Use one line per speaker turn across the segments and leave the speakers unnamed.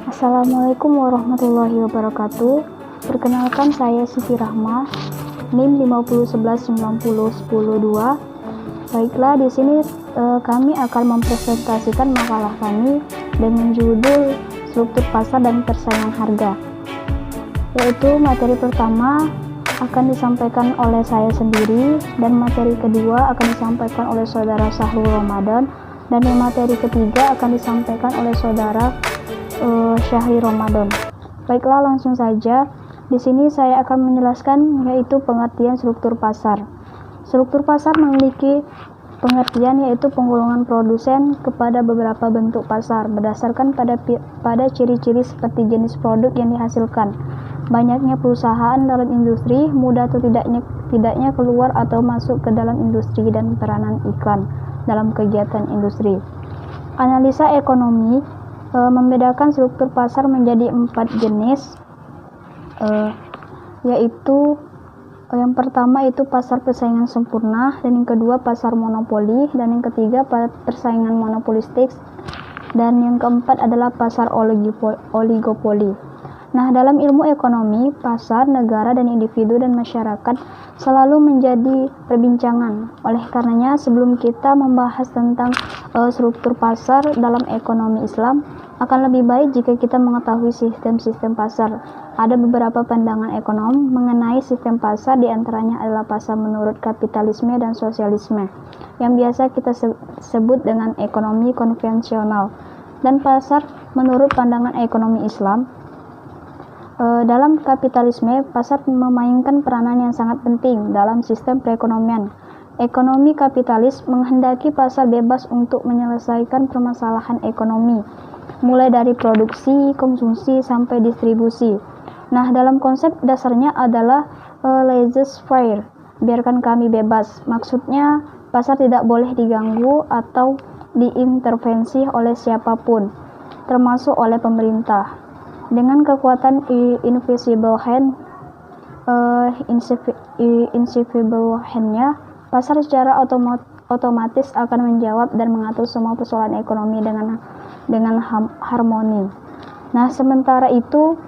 Assalamualaikum warahmatullahi wabarakatuh. Perkenalkan, saya Siti Rahma, NIM 501190102. Baiklah, di sini kami akan mempresentasikan makalah kami dengan judul struktur pasar dan persaingan harga. Yaitu materi pertama akan disampaikan oleh saya sendiri, dan materi kedua akan disampaikan oleh saudara Sahrul Ramadan, dan yang materi ketiga akan disampaikan oleh saudara Syahri Ramadan. Baiklah, langsung saja. Di sini saya akan menjelaskan yaitu pengertian struktur pasar. Struktur pasar memiliki pengertian yaitu penggolongan produsen kepada beberapa bentuk pasar berdasarkan pada ciri-ciri seperti jenis produk yang dihasilkan, banyaknya perusahaan dalam industri, mudah atau tidaknya keluar atau masuk ke dalam industri, dan peranan iklan dalam kegiatan industri. Analisa ekonomi membedakan struktur pasar menjadi 4 jenis, yaitu yang pertama itu pasar persaingan sempurna, dan yang kedua pasar monopoli, dan yang ketiga persaingan monopolistik, dan yang keempat adalah pasar oligopoli. Nah, dalam ilmu ekonomi, pasar, negara, dan individu dan masyarakat selalu menjadi perbincangan. Oleh karenanya, sebelum kita membahas tentang struktur pasar dalam ekonomi Islam, akan lebih baik jika kita mengetahui sistem-sistem pasar. Ada beberapa pandangan ekonom mengenai sistem pasar, diantaranya adalah pasar menurut kapitalisme dan sosialisme, yang biasa kita sebut dengan ekonomi konvensional, dan pasar menurut pandangan ekonomi Islam. Dalam kapitalisme, pasar memainkan peranan yang sangat penting dalam sistem perekonomian. Ekonomi kapitalis menghendaki pasar bebas untuk menyelesaikan permasalahan ekonomi, mulai dari produksi, konsumsi, sampai distribusi. Nah, dalam konsep dasarnya adalah laissez-faire, biarkan kami bebas. Maksudnya, pasar tidak boleh diganggu atau diintervensi oleh siapapun, termasuk oleh pemerintah. Dengan kekuatan invisible hand-nya, pasar secara otomatis akan menjawab dan mengatur semua persoalan ekonomi dengan harmoni. Nah, sementara itu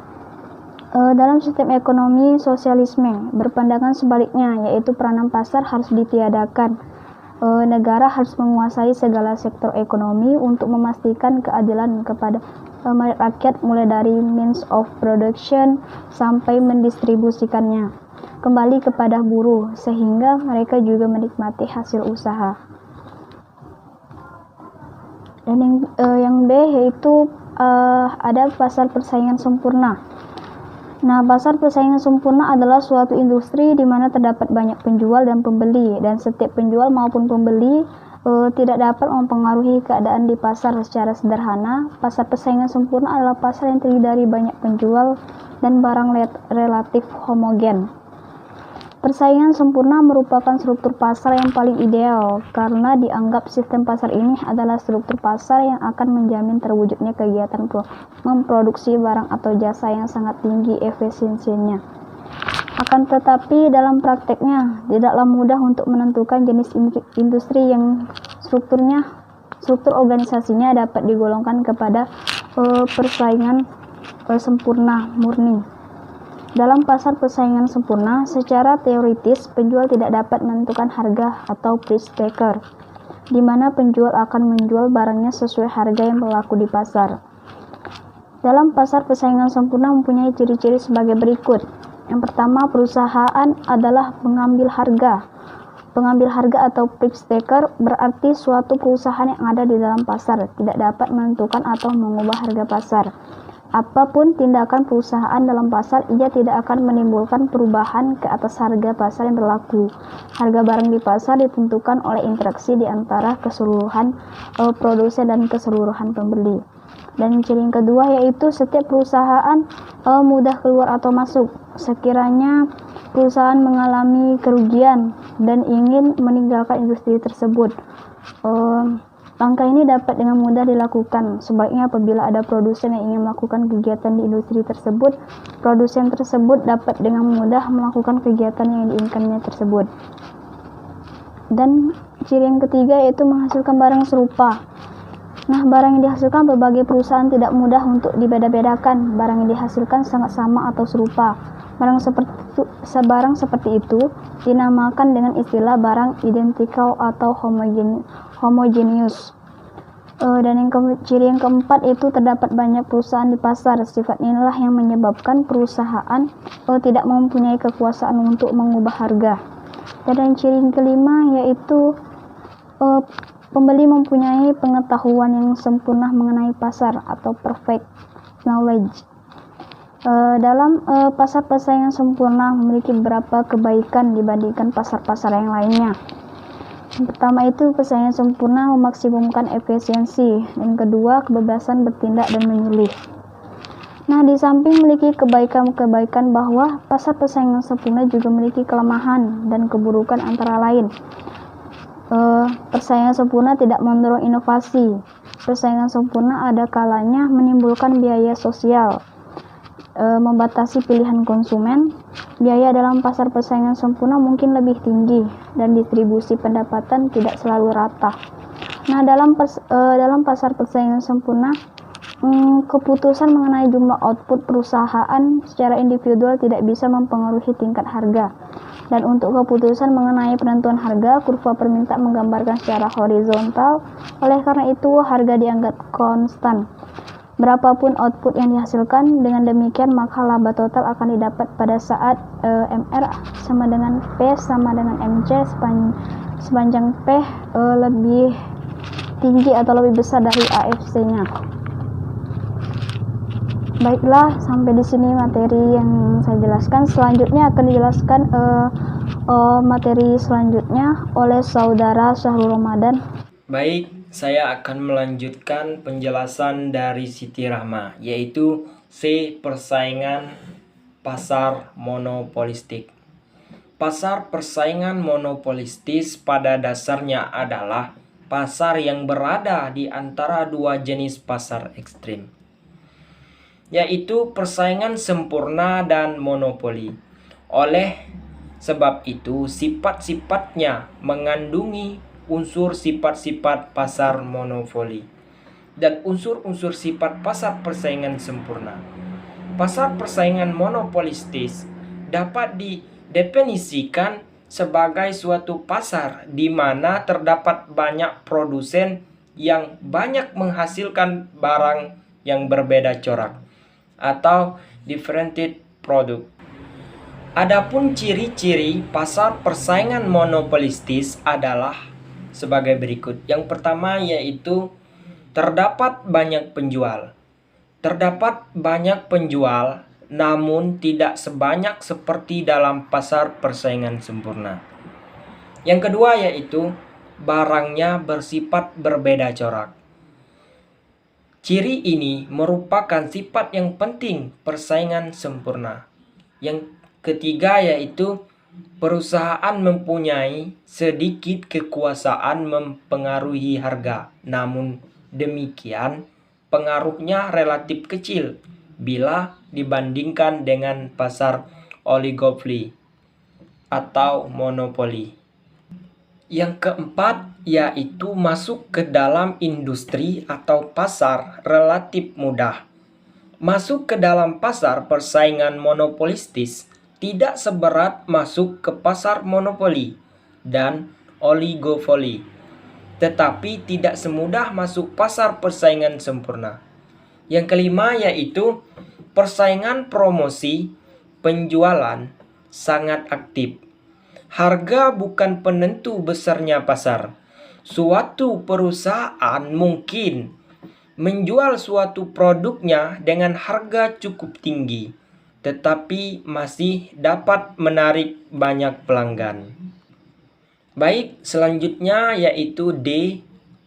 dalam sistem ekonomi sosialisme berpandangan sebaliknya, yaitu peranan pasar harus ditiadakan. Negara harus menguasai segala sektor ekonomi untuk memastikan keadilan kepada rakyat, mulai dari means of production sampai mendistribusikannya kembali kepada buruh, sehingga mereka juga menikmati hasil usaha. Dan yang B yaitu ada pasar persaingan sempurna. Nah, pasar persaingan sempurna adalah suatu industri di mana terdapat banyak penjual dan pembeli, dan setiap penjual maupun pembeli tidak dapat mempengaruhi keadaan di pasar. Secara sederhana, pasar persaingan sempurna adalah pasar yang terdiri dari banyak penjual dan barang relatif homogen. Persaingan sempurna merupakan struktur pasar yang paling ideal karena dianggap sistem pasar ini adalah struktur pasar yang akan menjamin terwujudnya kegiatan memproduksi barang atau jasa yang sangat tinggi efisiensinya. Akan tetapi dalam prakteknya tidaklah mudah untuk menentukan jenis industri yang struktur organisasinya dapat digolongkan kepada persaingan sempurna murni. Dalam pasar persaingan sempurna, secara teoritis penjual tidak dapat menentukan harga atau price taker, di mana penjual akan menjual barangnya sesuai harga yang berlaku di pasar. Dalam pasar persaingan sempurna mempunyai ciri-ciri sebagai berikut. Yang pertama, perusahaan adalah pengambil harga. Pengambil harga atau price taker berarti suatu perusahaan yang ada di dalam pasar tidak dapat menentukan atau mengubah harga pasar. Apapun tindakan perusahaan dalam pasar, ia tidak akan menimbulkan perubahan ke atas harga pasar yang berlaku. Harga barang di pasar ditentukan oleh interaksi di antara keseluruhan produsen dan keseluruhan pembeli. Dan ciri yang kedua yaitu setiap perusahaan mudah keluar atau masuk. Sekiranya perusahaan mengalami kerugian dan ingin meninggalkan industri tersebut, langkah ini dapat dengan mudah dilakukan. Sebaliknya, apabila ada produsen yang ingin melakukan kegiatan di industri tersebut, produsen tersebut dapat dengan mudah melakukan kegiatan yang diinginkannya tersebut. Dan ciri yang ketiga yaitu menghasilkan barang serupa. Nah, barang yang dihasilkan berbagai perusahaan tidak mudah untuk dibeda-bedakan. Barang yang dihasilkan sangat sama atau serupa. Barang seperti itu dinamakan dengan istilah barang identical atau homogeneous. Dan ciri yang keempat itu terdapat banyak perusahaan di pasar. Sifat inilah yang menyebabkan perusahaan tidak mempunyai kekuasaan untuk mengubah harga. Dan ciri yang kelima yaitu pembeli mempunyai pengetahuan yang sempurna mengenai pasar atau perfect knowledge. Dalam pasar persaingan sempurna memiliki beberapa kebaikan dibandingkan pasar-pasar yang lainnya. Yang pertama itu persaingan sempurna memaksimumkan efisiensi. Yang kedua, kebebasan bertindak dan memilih. Nah, di samping memiliki kebaikan-kebaikan bahwa pasar persaingan sempurna juga memiliki kelemahan dan keburukan antara lain. Persaingan sempurna tidak mendorong inovasi. Persaingan sempurna ada kalanya menimbulkan biaya sosial, membatasi pilihan konsumen. Biaya dalam pasar persaingan sempurna mungkin lebih tinggi dan distribusi pendapatan tidak selalu rata. Nah, dalam pasar persaingan sempurna, keputusan mengenai jumlah output perusahaan secara individual tidak bisa mempengaruhi tingkat harga. Dan untuk keputusan mengenai penentuan harga, kurva permintaan menggambarkan secara horizontal. Oleh karena itu, harga dianggap konstan. Berapapun output yang dihasilkan, dengan demikian maka laba total akan didapat pada saat MR sama dengan P sama dengan MC sepanjang P lebih tinggi atau lebih besar dari AFC-nya. Baiklah, sampai di sini materi yang saya jelaskan. Selanjutnya akan dijelaskan materi selanjutnya oleh saudara Syahrul Ramadan.
Baik, saya akan melanjutkan penjelasan dari Siti Rahma, yaitu C. Persaingan pasar monopolistik. Pasar persaingan monopolistis pada dasarnya adalah pasar yang berada di antara dua jenis pasar ekstrim, yaitu persaingan sempurna dan monopoli. Oleh sebab itu, sifat-sifatnya mengandungi unsur sifat-sifat pasar monopoli dan unsur-unsur sifat pasar persaingan sempurna. Pasar persaingan monopolistis dapat didefinisikan sebagai suatu pasar di mana terdapat banyak produsen yang banyak menghasilkan barang yang berbeda corak atau differentiated product. Adapun ciri-ciri pasar persaingan monopolistis adalah sebagai berikut. Yang pertama yaitu terdapat banyak penjual. Terdapat banyak penjual, namun tidak sebanyak seperti dalam pasar persaingan sempurna. Yang kedua yaitu barangnya bersifat berbeda corak. Ciri ini merupakan sifat yang penting persaingan sempurna. Yang ketiga yaitu perusahaan mempunyai sedikit kekuasaan mempengaruhi harga, namun demikian pengaruhnya relatif kecil bila dibandingkan dengan pasar oligopoli atau monopoli. Yang keempat yaitu masuk ke dalam industri atau pasar relatif mudah. Masuk ke dalam pasar persaingan monopolistis tidak seberat masuk ke pasar monopoli dan oligopoli, tetapi tidak semudah masuk pasar persaingan sempurna. Yang kelima yaitu persaingan promosi penjualan sangat aktif. Harga bukan penentu besarnya pasar. Suatu perusahaan mungkin menjual suatu produknya dengan harga cukup tinggi, tetapi masih dapat menarik banyak pelanggan. Baik, selanjutnya yaitu D.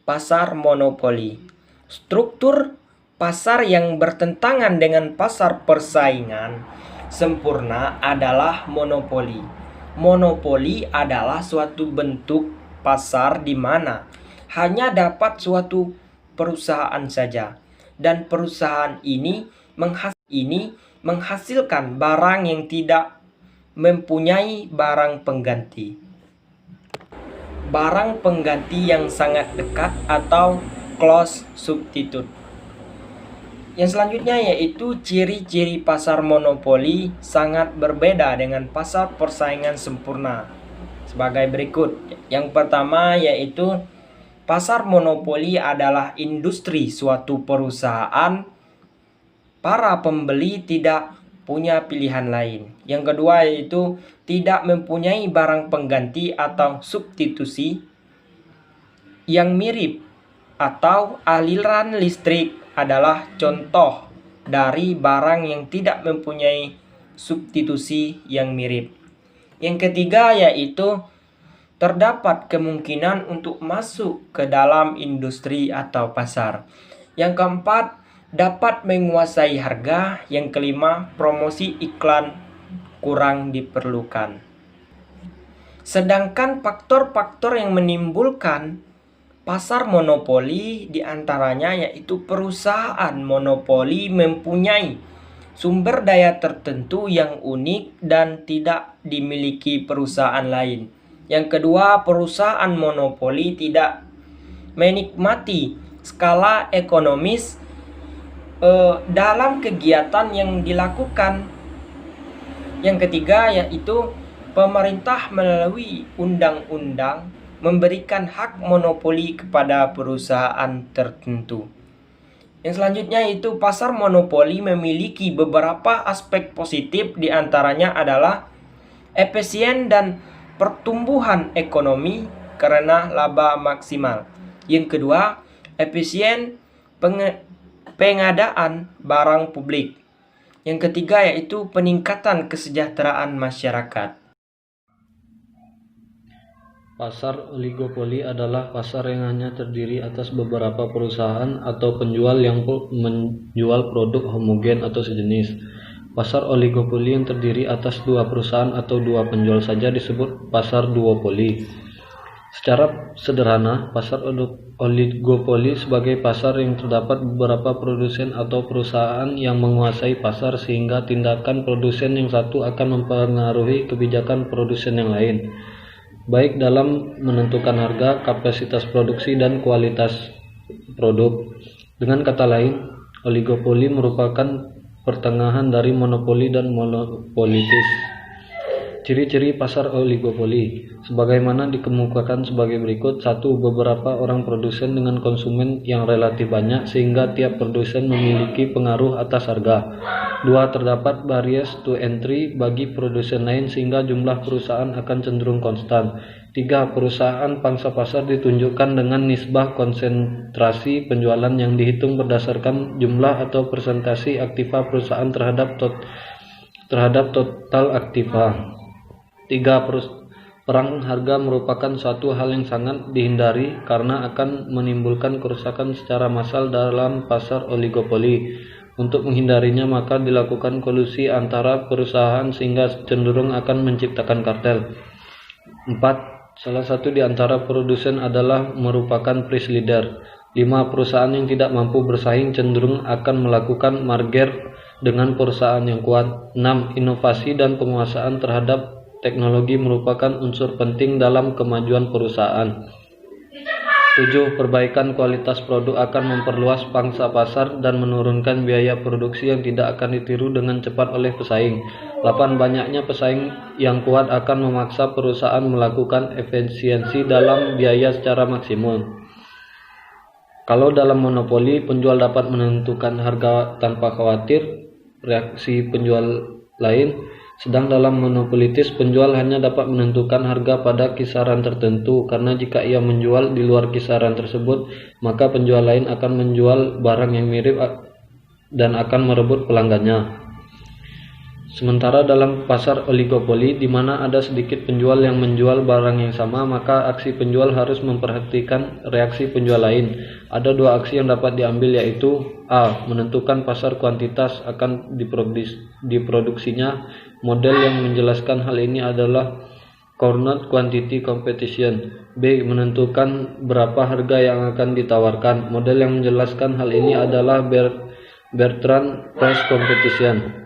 Pasar monopoli. Struktur pasar yang bertentangan dengan pasar persaingan sempurna adalah monopoli. Monopoli adalah suatu bentuk pasar di mana hanya dapat suatu perusahaan saja, dan perusahaan ini menghasilkan barang yang tidak mempunyai barang pengganti. Barang pengganti yang sangat dekat atau close substitute. Yang selanjutnya yaitu ciri-ciri pasar monopoli sangat berbeda dengan pasar persaingan sempurna sebagai berikut. Yang pertama yaitu pasar monopoli adalah industri suatu perusahaan. Para pembeli tidak punya pilihan lain. Yang kedua yaitu tidak mempunyai barang pengganti atau substitusi yang mirip, atau aliran listrik adalah contoh dari barang yang tidak mempunyai substitusi yang mirip. Yang ketiga yaitu terdapat kemungkinan untuk masuk ke dalam industri atau pasar. Yang keempat, dapat menguasai harga. Yang kelima, promosi iklan kurang diperlukan. Sedangkan faktor-faktor yang menimbulkan pasar monopoli diantaranya yaitu perusahaan monopoli mempunyai sumber daya tertentu yang unik dan tidak dimiliki perusahaan lain. Yang kedua, perusahaan monopoli tidak menikmati skala ekonomis dalam kegiatan yang dilakukan. Yang ketiga yaitu pemerintah melalui undang-undang memberikan hak monopoli kepada perusahaan tertentu. Yang selanjutnya itu pasar monopoli memiliki beberapa aspek positif, diantaranya adalah efisien dan pertumbuhan ekonomi karena laba maksimal. Yang kedua, efisien pengadaan barang publik. Yang ketiga yaitu peningkatan kesejahteraan masyarakat.
Pasar oligopoli adalah pasar yang hanya terdiri atas beberapa perusahaan atau penjual yang menjual produk homogen atau sejenis. Pasar oligopoli yang terdiri atas dua perusahaan atau dua penjual saja disebut pasar duopoli. Secara sederhana, pasar oligopoli sebagai pasar yang terdapat beberapa produsen atau perusahaan yang menguasai pasar sehingga tindakan produsen yang satu akan mempengaruhi kebijakan produsen yang lain, baik dalam menentukan harga, kapasitas produksi, dan kualitas produk. Dengan kata lain, oligopoli merupakan pertengahan dari monopoli dan monopolitis. Ciri-ciri pasar oligopoli sebagaimana dikemukakan sebagai berikut. 1. Beberapa orang produsen dengan konsumen yang relatif banyak sehingga tiap produsen memiliki pengaruh atas harga. 2. Terdapat barriers to entry bagi produsen lain sehingga jumlah perusahaan akan cenderung konstan. 3. Perusahaan pangsa pasar ditunjukkan dengan nisbah konsentrasi penjualan yang dihitung berdasarkan jumlah atau persentase aktiva perusahaan terhadap total aktiva. 3. Perang harga merupakan suatu hal yang sangat dihindari karena akan menimbulkan kerusakan secara massal dalam pasar oligopoli. Untuk menghindarinya maka dilakukan kolusi antara perusahaan sehingga cenderung akan menciptakan kartel. 4. Salah satu di antara produsen adalah merupakan price leader. 5. Perusahaan yang tidak mampu bersaing cenderung akan melakukan merger dengan perusahaan yang kuat. 6. Inovasi dan penguasaan terhadap teknologi merupakan unsur penting dalam kemajuan perusahaan. 7. Perbaikan kualitas produk akan memperluas pangsa pasar dan menurunkan biaya produksi yang tidak akan ditiru dengan cepat oleh pesaing. 8. Banyaknya pesaing yang kuat akan memaksa perusahaan melakukan efisiensi dalam biaya secara maksimum. Kalau dalam monopoli, penjual dapat menentukan harga tanpa khawatir reaksi penjual lain. Sedang dalam monopolitis, penjual hanya dapat menentukan harga pada kisaran tertentu, karena jika ia menjual di luar kisaran tersebut, maka penjual lain akan menjual barang yang mirip dan akan merebut pelanggannya. Sementara dalam pasar oligopoli, di mana ada sedikit penjual yang menjual barang yang sama, maka aksi penjual harus memperhatikan reaksi penjual lain. Ada dua aksi yang dapat diambil, yaitu A. Menentukan pasar kuantitas akan diproduksinya. Model yang menjelaskan hal ini adalah Cournot Quantity Competition. B. Menentukan berapa harga yang akan ditawarkan. Model yang menjelaskan hal ini adalah Bertrand Price Competition.